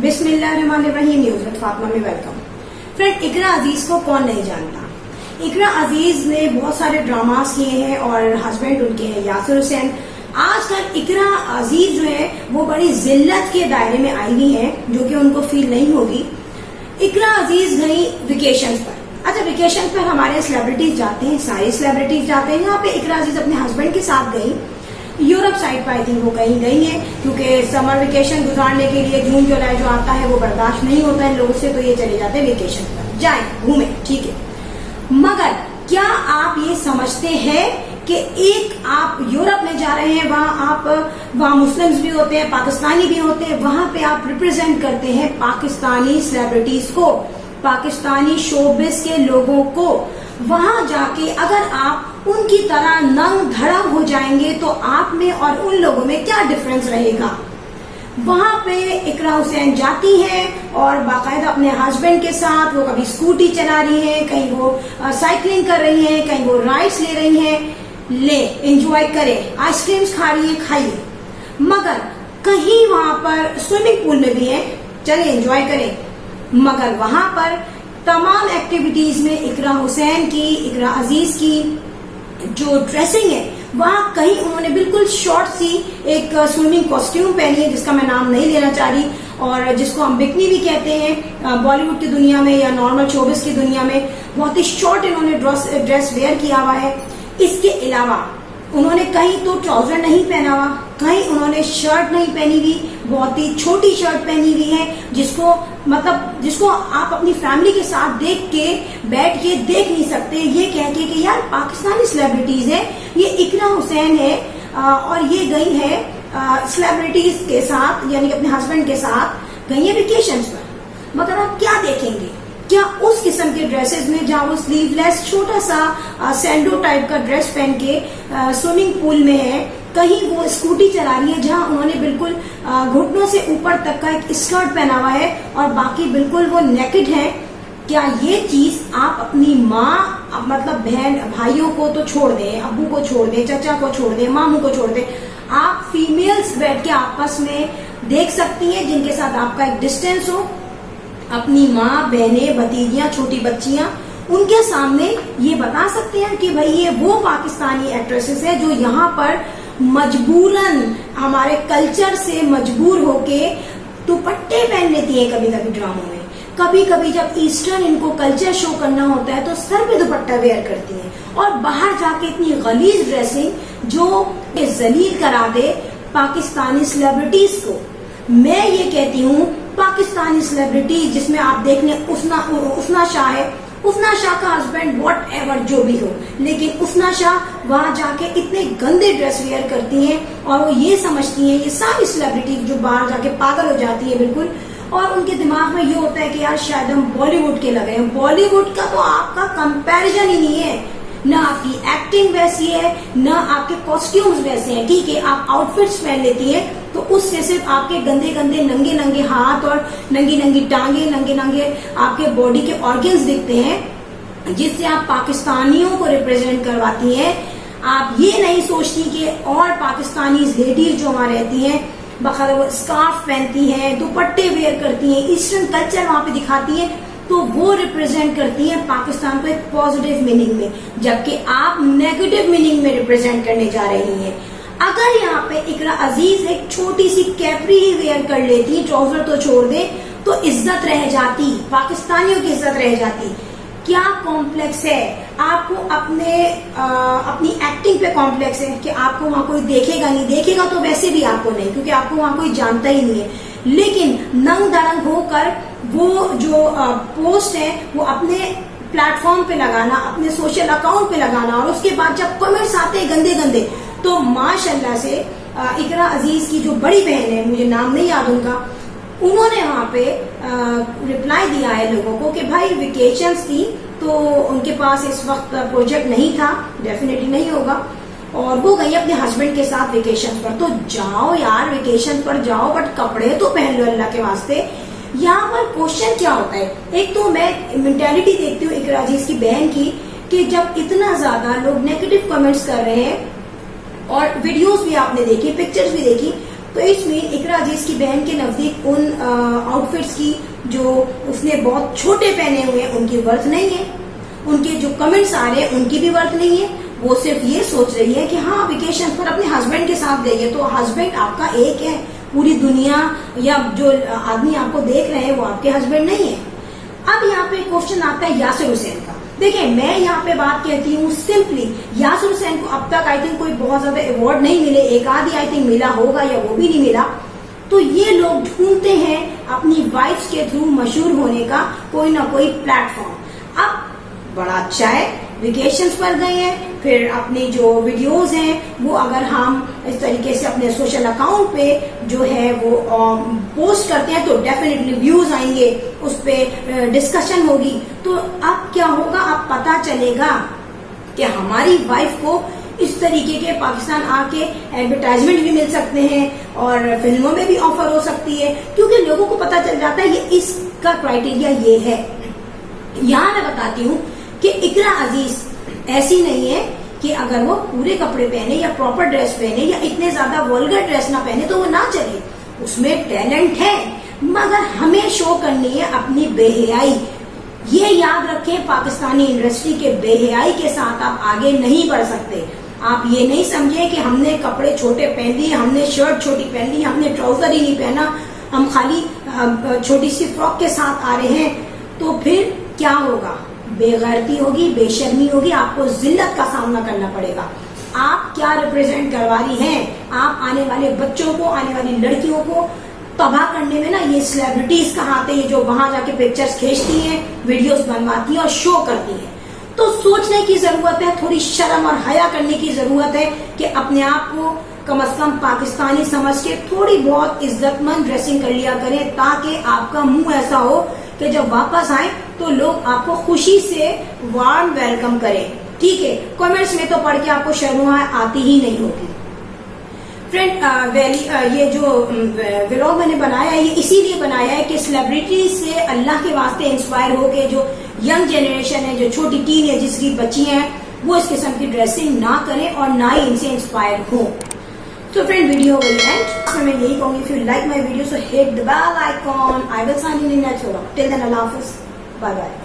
बिस्मिल्लाहिर्रहमानिर्रहीम। News with Fatima में welcome. Friend, इकरा अजीज को कौन नहीं जानता। इकरा अजीज ने बहुत सारे ड्रामास किए हैं और हस्बैंड उनके हैं यासिर हुसैन। आजकल इकरा अजीज जो है वो बड़ी जिल्लत के दायरे में आई हुई है, जो कि उनको फील नहीं होगी। इकरा अजीज गई वेकेशन पर। अच्छा, वेकेशन पर हमारे सेलिब्रिटीज जाते हैं, सारी सेलिब्रिटीज जाते हैं। यहाँ पे इकरा अजीज अपने हस्बैंड के साथ गई यूरोप साइड पर। आई थिंक वो कहीं गई है, क्योंकि समर वेकेशन गुजारने के लिए जून जुलाई जो आता है वो बर्दाश्त नहीं होता है लोगों से, तो ये चले जाते हैं वेकेशन पर। जाए घूमे, ठीक है, मगर क्या आप ये समझते हैं कि एक आप यूरोप में जा रहे हैं, वहाँ मुस्लिम्स भी होते हैं, पाकिस्तानी भी होते हैं, वहां पे आप रिप्रेजेंट करते हैं पाकिस्तानी सेलिब्रिटीज को, पाकिस्तानी शोबिस के लोगों को। वहां जाके अगर आप उनकी तरह नंग धड़ंग हो जाएंगे तो आप में और उन लोगों में क्या डिफरेंस रहेगा। वहां पे इकरा हुसैन जाती हैं और बाकायदा अपने हस्बैंड के साथ, वो कभी स्कूटी चला रही हैं, कहीं वो साइकिलिंग कर रही हैं, कहीं वो राइड्स ले रही हैं। ले एंजॉय करें, आइसक्रीम्स खा रही है, खाइए, मगर कहीं वहां पर स्विमिंग पूल में भी है, चले एंजॉय करें। मगर वहां पर तमाम एक्टिविटीज में इकरा हुसैन की, इकरा अजीज की जो ड्रेसिंग है, वहां कहीं उन्होंने बिल्कुल शॉर्ट सी एक स्विमिंग कॉस्ट्यूम पहनी है, जिसका मैं नाम नहीं लेना चाह रही, और जिसको हम बिकनी भी कहते हैं बॉलीवुड की दुनिया में या नॉर्मल शोबिस की दुनिया में। बहुत ही शॉर्ट इन्होंने ड्रेस वेयर किया हुआ है। इसके अलावा उन्होंने कहीं तो ट्राउजर नहीं पहना हुआ, कहीं उन्होंने शर्ट नहीं पहनी हुई, बहुत ही छोटी शर्ट पहनी हुई है, जिसको आप अपनी फैमिली के साथ बैठ के देख नहीं सकते, ये कह के कि यार पाकिस्तानी सेलिब्रिटीज है, ये इकरा हुसैन है और ये गई है सेलिब्रिटीज के साथ, यानी कि अपने हस्बैंड के साथ गई है वेकेशन पर। मगर आप क्या देखेंगे, क्या उस किस्म के ड्रेसेस में जहाँ वो स्लीवलेस छोटा सा सैंडो टाइप का ड्रेस पहन के स्विमिंग पूल में है, कहीं वो स्कूटी चला रही है जहाँ उन्होंने बिल्कुल घुटनों से ऊपर तक का एक स्कर्ट पहना हुआ है और बाकी बिल्कुल वो नेकेड है। क्या ये चीज आप अपनी माँ, मतलब बहन भाइयों को तो छोड़ दें, अब्बू को छोड़ दें, चचा को छोड़ दें, मामू को छोड़ दें, आप फीमेल्स बैठ के आपस में देख सकती हैं जिनके साथ आपका एक डिस्टेंस हो, अपनी माँ, बहनें, भतीजियां, छोटी बच्चियां, उनके सामने ये बता सकते हैं कि भाई ये वो पाकिस्तानी एक्ट्रेसेस है जो यहाँ पर मजबूरन हमारे कल्चर से मजबूर होके दुपट्टे पहन लेती हैं। कभी कभी ड्रामों में, कभी कभी जब ईस्टर्न इनको कल्चर शो करना होता है तो सर पे दुपट्टा वेयर करती हैं, और बाहर जाके इतनी गलीज ड्रेसिंग जो जलील करा दे पाकिस्तानी सेलिब्रिटीज को। मैं ये कहती हूँ पाकिस्तानी सेलिब्रिटी जिसमें आप देख लें उसना शाह है, उसना शाह का हस्बैंड वॉट एवर जो भी हो, लेकिन उसना शाह वहां जाके इतने गंदे ड्रेस वेयर करती हैं और वो ये समझती हैं, ये सारी सेलिब्रिटी जो बाहर जाके पागल हो जाती है बिल्कुल, और उनके दिमाग में ये होता है कि यार शायद हम बॉलीवुड के लग रहे हैं। बॉलीवुड का तो आपका कंपैरिजन ही नहीं है, ना आपकी एक्टिंग वैसी है, ना आपके कॉस्ट्यूम्स वैसे हैं। ठीक है, आप आउटफिट्स पहन लेती है तो उससे सिर्फ आपके गंदे गंदे नंगे नंगे हाथ और नंगी नंगी टांगे, नंगे नंगे आपके बॉडी के ऑर्गन्स दिखते हैं, जिससे आप पाकिस्तानियों को रिप्रेजेंट करवाती हैं। आप ये नहीं सोचती कि और पाकिस्तानी लेडीज जो वहां रहती हैं बाकायदा वो स्कार्फ पहनती हैं, दुपट्टे वेयर करती हैं, ईस्टर्न कल्चर वहां पे दिखाती हैं, तो वो रिप्रेजेंट करती हैं पाकिस्तान को एक पॉजिटिव मीनिंग में, जबकि आप नेगेटिव मीनिंग में रिप्रेजेंट करने जा रही हैं। अगर यहाँ पे इकरा अजीज एक छोटी सी कैपरी ही वेयर कर लेती, ट्राउजर तो छोड़ दे, तो इज्जत रह जाती, पाकिस्तानियों की इज्जत रह जाती। क्या कॉम्प्लेक्स है आपको? अपनी एक्टिंग पे कॉम्प्लेक्स है कि आपको वहां कोई देखेगा नहीं, देखेगा तो वैसे भी आपको नहीं, क्योंकि आपको वहां कोई जानता ही नहीं है। लेकिन नंग धड़ंग होकर वो जो पोस्ट है वो अपने प्लेटफॉर्म पे लगाना, अपने सोशल अकाउंट पे लगाना, और उसके बाद जब कमेंट्स आते हैं गंदे गंदे, तो माशाल्लाह से इकरा अजीज की जो बड़ी बहन है, मुझे नाम नहीं याद उनका, उन्होंने वहां पे रिप्लाई दिया है लोगों को कि भाई वेकेशंस थी तो उनके पास इस वक्त प्रोजेक्ट नहीं था, डेफिनेटली नहीं होगा, और वो गई अपने हस्बैंड के साथ वेकेशन पर। तो जाओ यार, वेकेशन पर जाओ, बट कपड़े तो पहन लो अल्लाह के वास्ते। यहाँ पर क्वेश्चन क्या होता है, एक तो मैं मेंटालिटी देखती हूँ इकरा अजीज की बहन की, कि जब इतना ज्यादा लोग नेगेटिव कमेंट्स कर रहे हैं और वीडियोस भी आपने देखी, पिक्चर्स भी देखी, تو اس میں اقرا عزیز کی بہن کے نزدیک ان آؤٹ فٹس کی جو اس نے بہت چھوٹے پہنے ہوئے ہیں ان کی ورتھ نہیں ہے، ان کے جو کمنٹس آ رہے ہیں ان کی بھی ورتھ نہیں ہے. وہ صرف یہ سوچ رہی ہے کہ ہاں ویکیشن پر اپنے ہسبینڈ کے ساتھ گئی ہے. تو ہسبینڈ آپ کا ایک ہے، پوری دنیا یا جو آدمی آپ کو دیکھ رہے ہیں وہ آپ کے ہسبینڈ نہیں ہے. اب یہاں پہ کوشچن آتا ہے یاسر حسین کا. دیکھیں میں یہاں پہ بات کہتی ہوں سمپلی، یاسر حسین کو اب تک آئی تھنک کوئی بہت زیادہ ایوارڈ نہیں ملے، ایک آدھی آئی تھنک ملا ہوگا یا وہ بھی نہیں ملا. تو یہ لوگ ڈھونڈتے ہیں اپنی وائفس کے تھرو مشہور ہونے کا کوئی نہ کوئی پلیٹ فارم. اب بڑا اچھا ہے، ویکیشنز پر گئے ہیں، پھر اپنی جو ویڈیوز ہیں وہ اگر ہم اس طریقے سے اپنے سوشل اکاؤنٹ پہ جو ہے وہ پوسٹ کرتے ہیں تو ڈیفینیٹلی ویوز آئیں گے، اس پہ ڈسکشن ہوگی. تو اب کیا ہوگا، اب پتا چلے گا کہ ہماری وائف کو اس طریقے کے پاکستان آ کے ایڈورٹائزمنٹ بھی مل سکتے ہیں اور فلموں میں بھی آفر ہو سکتی ہے، کیونکہ لوگوں کو پتا چل جاتا ہے یہ اس کا کرائٹیریا یہ ہے. یہاں میں بتاتی ہوں کہ اقرا عزیز ایسی نہیں ہے کہ اگر وہ پورے کپڑے پہنے یا پراپر ڈریس پہنے یا اتنے زیادہ وولگر ڈریس نہ پہنے تو وہ نہ چلے. اس میں ٹیلنٹ ہے، مگر ہمیں شو کرنی ہے اپنی بے حیائی. یہ یاد رکھیں پاکستانی انڈسٹری کے بے حیائی کے ساتھ آپ آگے نہیں بڑھ سکتے. آپ یہ نہیں سمجھیں کہ ہم نے کپڑے چھوٹے پہن لیے، ہم نے شرٹ چھوٹی پہن لی، ہم نے ٹراؤزر ہی نہیں پہنا، ہم خالی چھوٹی سی فراک کے ساتھ آ رہے ہیں تو پھر کیا ہوگا، بے غیرتی ہوگی، بے شرمی ہوگی، آپ کو ذلت کا سامنا کرنا پڑے گا. آپ کیا ریپرزینٹ کروا رہی ہیں؟ آپ آنے والے بچوں کو، آنے والی لڑکیوں کو تباہ کرنے میں نا یہ سیلیبریٹیز کہاں آتے ہیں جو وہاں جا کے پکچرز کھینچتی ہیں، ویڈیوز بنواتی ہیں اور شو کرتی ہیں. تو سوچنے کی ضرورت ہے، تھوڑی شرم اور حیا کرنے کی ضرورت ہے کہ اپنے آپ کو کم از کم پاکستانی سمجھ کے تھوڑی بہت عزت مند ڈریسنگ کر لیا کریں تاکہ آپ کا منہ ایسا ہو کہ جب واپس آئیں تو لوگ آپ کو خوشی سے وارم ویلکم کریں. ٹھیک ہے، کامنٹس میں تو پڑھ کے آپ کو شرم آتی ہی نہیں ہوگی. فرینڈ یہ جو ولاگ میں نے بنایا ہے یہ اسی لیے بنایا ہے کہ سیلیبریٹی سے اللہ کے واسطے انسپائر ہو کے جو ینگ جنریشن ہے، جو چھوٹی ٹین ایجز کی بچی ہیں، وہ اس قسم کی ڈریسنگ نہ کریں اور نہ ہی ان سے انسپائر ہوں. تو فرینڈ ویڈیو ہو گئی اینڈ. میں یہی کہوں گی if you like my video so hit the bell icon. I will sign in next video. Till then Allah Hafiz. Bye bye.